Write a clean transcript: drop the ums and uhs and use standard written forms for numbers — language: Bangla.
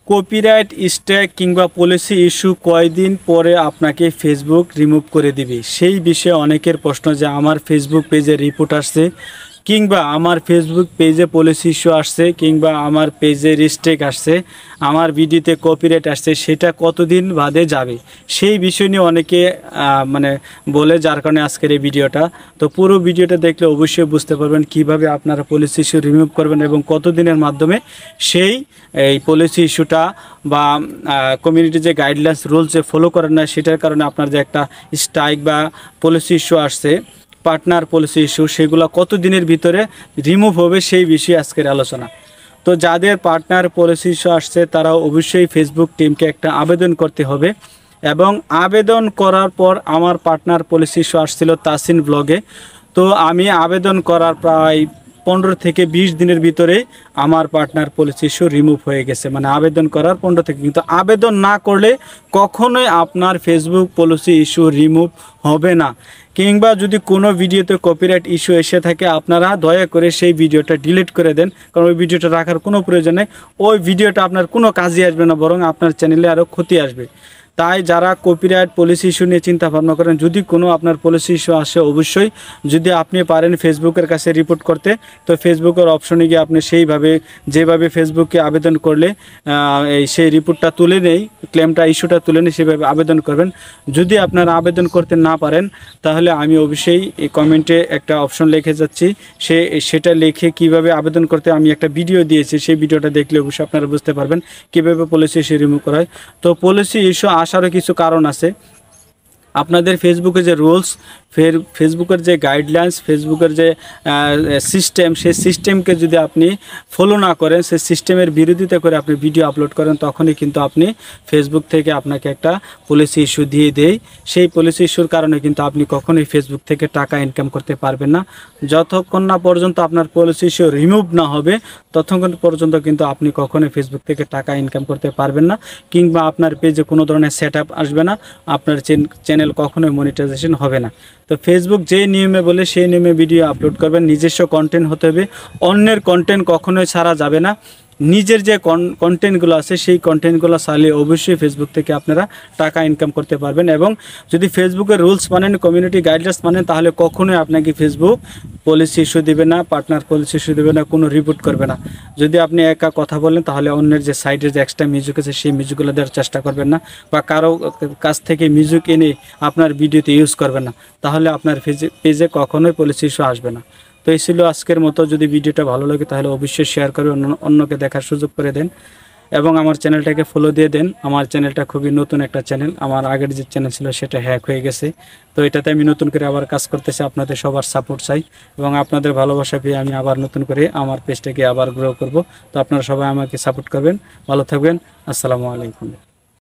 কপিরাইট স্ট্রাইক কিংবা পলিসি ইস্যু কয়দিন পরে আপনাকে ফেসবুক রিমুভ করে দিবে, সেই বিষয়ে অনেকের প্রশ্ন যে আমার ফেসবুক পেজে রিপোর্ট আসছে কিংবা আমার ফেসবুক পেজে পলিসি ইস্যু আসছে কিংবা আমার পেজে রিস্ট্রিক্ট আসছে, আমার ভিডিওতে কপিরাইট আসছে, সেটা কতদিন বাদে যাবে সেই বিষয় নিয়ে অনেকে বলে, যার কারণে আজকের এই ভিডিওটা। তো পুরো ভিডিওটা দেখলে অবশ্যই বুঝতে পারবেন কিভাবে আপনারা পলিসি ইস্যু রিমুভ করবেন এবং কতদিনের মাধ্যমে সেই এই পলিসি ইস্যুটা বা কমিউনিটি যে গাইডলাইন্স রুলসে ফলো করেন না, সেটার কারণে আপনার যে একটা স্ট্রাইক বা পলিসি ইস্যু আসছে, পার্টনার পলিসি ইস্যু, সেগুলো কত দিনের ভিতরে রিমুভ হবে সেই বিষয়ে আজকের আলোচনা। তো যাদের পার্টনার পলিসি ইস্যু আসছে তারা অবশ্যই ফেসবুক টিমকে একটা আবেদন করতে হবে এবং আবেদন করার পর আমার পার্টনার পলিসি ইস্যু আসছিল তাসিন ব্লগে। তো আমি আবেদন করার প্রায় 15 থেকে 20 দিনের ভিতরে আমার পার্টনার পলিসি ইস্যু রিমুভ হয়ে গেছে, মানে আবেদন করার 15 থেকে। কিন্তু আবেদন না করলে কখনোই আপনার ফেসবুক পলিসি ইস্যু রিমুভ হবে না। কিংবা যদি কোনো ভিডিওতে কপিরাইট ইস্যু এসে থাকে, আপনারা দয়া করে সেই ভিডিওটা ডিলিট করে দেন, কারণ ওই ভিডিওটা রাখার কোনো প্রয়োজন নেই। ওই ভিডিওটা আপনার কোনো কাজে আসবে না, বরং আপনার চ্যানেলে আরও ক্ষতি আসবে। তাই যারা কপিরাইট পলিসি ইস্যু নিয়ে চিন্তা ভাবনা করেন, যদি কোনো আপনার পলিসি ইস্যু আসে, অবশ্যই যদি আপনি পারেন ফেসবুকের কাছে রিপোর্ট করতে, তো ফেসবুকের অপশনে গিয়ে আপনি যেভাবে ফেসবুকে আবেদন করলে সেই রিপোর্টটা তুলে নেই, ক্লেমটা ইস্যুটা তুলে নেই, সেভাবে আবেদন করবেন। যদি আপনারা আবেদন করতে না পারেন, তাহলে আমি অবশ্যই এই কমেন্টে একটা অপশন লিখে যাচ্ছি, সেটা লিখে কিভাবে আবেদন করতে আমি একটা ভিডিও দিয়েছি, সেই ভিডিওটা দেখলে অবশ্যই আপনারা বুঝতে পারবেন কীভাবে পলিসি ইস্যু রিমুভ করা হয়। তো পলিসি ইস্যু আসারও কিছু কারণ আছে। আপনাদের ফেসবুকে যে রুলস, ফেসবুকের যে গাইডলাইন্স, ফেসবুকের যে সিস্টেম, সেই সিস্টেমকে যদি আপনি ফলো না করেন, সেই সিস্টেমের বিরোধিতা করে আপনি ভিডিও আপলোড করেন, তখনই কিন্তু আপনি ফেসবুক থেকে আপনাকে একটা পলিসি ইস্যু দিয়ে দেয়। সেই পলিসি ইস্যুর কারণে কিন্তু আপনি কখনোই ফেসবুক থেকে টাকা ইনকাম করতে পারবেন না। যতক্ষণ না পর্যন্ত আপনার পলিসি ইস্যু রিমুভ না হবে, ততক্ষণ পর্যন্ত কিন্তু আপনি কখনোই ফেসবুক থেকে টাকা ইনকাম করতে পারবেন না, কিংবা আপনার পেজে কোনো ধরনের সেট আপ আসবে না, আপনার চ্যানেল কখনোই মনিটাইজেশন হবে না। তো ফেসবুক যে নিয়মে বলে সেই নিয়মে ভিডিও আপলোড করবেন। নিজস্ব কন্টেন্ট হতে হবে, অন্যের কন্টেন্ট কখনোই ছাড়া যাবে না। নিজের যে কন্টেন্টগুলো আছে সেই কন্টেন্টগুলো চালিয়ে অবশ্যই ফেসবুক থেকে আপনারা টাকা ইনকাম করতে পারবেন। এবং যদি ফেসবুকের রুলস মানেন, কমিউনিটি গাইডলাইন্স মানেন, তাহলে কখনোই আপনাকে ফেসবুক পলিসি ইস্যু দেবে না, পার্টনার পলিসি ইস্যু দেবে না, কোনো রিপোর্ট করবে না। যদি আপনি একা কথা বলেন, তাহলে অন্যের যে সাইডের যে এক্সট্রা মিউজিক আছে সেই মিউজিকগুলো দেওয়ার চেষ্টা করবেন না, বা কারো কাছ থেকে মিউজিক এনে আপনার ভিডিওতে ইউজ করবেন না, তাহলে আপনার পেজে কখনোই পলিসি ইস্যু আসবে না। তো এই ছিল আজকের মতো। যদি ভিডিওটা ভালো লাগে তাহলে অবশ্যই শেয়ার করে অন্যকে দেখার সুযোগ করে দেন এবং আমার চ্যানেলটাকে ফলো দিয়ে দেন। আমার চ্যানেলটা খুবই নতুন একটা চ্যানেল, আমার আগের যে চ্যানেল ছিল সেটা হ্যাক হয়ে গেছে। তো এটাতে আমি নতুন করে আবার কাজ করতেছি, আপনাদের সবার সাপোর্ট চাই এবং আপনাদের ভালোবাসা পেয়ে আমি আবার নতুন করে আমার পেজটাকে আবার গ্রো করব। তো আপনারা সবাই আমাকে সাপোর্ট করবেন। ভালো থাকবেন। আসসালামু আলাইকুম।